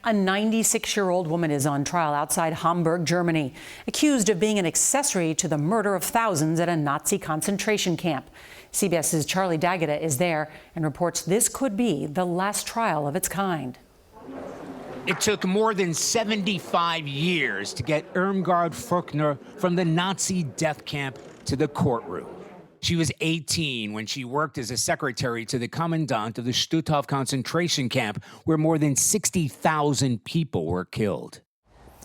A 96-year-old woman is on trial outside Hamburg, Germany, accused of being an accessory to the murder of thousands at a Nazi concentration camp. CBS's Charlie D'Agata is there and reports this could be the last trial of its kind. It took more than 75 years to get Irmgard Fruchner from the Nazi death camp to the courtroom. She was 18 when she worked as a secretary to the commandant of the Stutthof concentration camp, where more than 60,000 people were killed.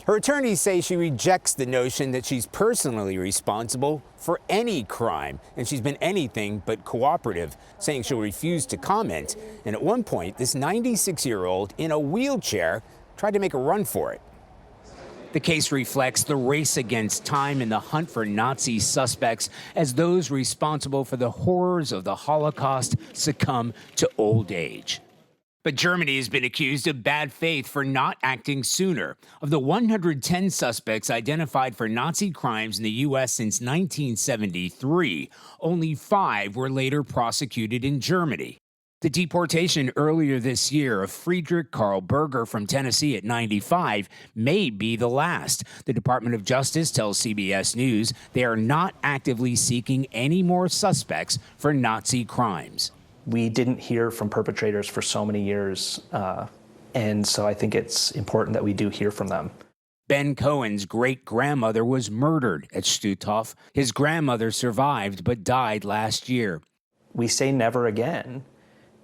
Her attorneys say she rejects the notion that she's personally responsible for any crime, and she's been anything but cooperative, saying she'll refuse to comment. And at one point, this 96-year-old in a wheelchair tried to make a run for it. The case reflects the race against time in the hunt for Nazi suspects as those responsible for the horrors of the Holocaust succumb to old age. But Germany has been accused of bad faith for not acting sooner. Of the 110 suspects identified for Nazi crimes in the U.S. since 1973, only 5 were later prosecuted in Germany. The deportation earlier this year of Friedrich Karl Berger from Tennessee at 95 may be the last. The Department of Justice tells CBS News they are not actively seeking any more suspects for Nazi crimes. We didn't hear from perpetrators for so many years, and so I think it's important that we do hear from them. Ben Cohen's great-grandmother was murdered at Stutthof. His grandmother survived but died last year. We say never again.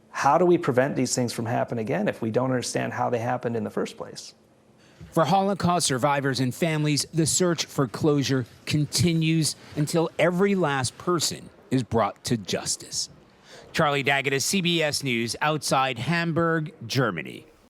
How do we prevent these things from happening again if we don't understand how they happened in the first place? For Holocaust survivors and families, the search for closure continues until every last person is brought to justice. Charlie D'Agata, CBS News, outside Hamburg, Germany.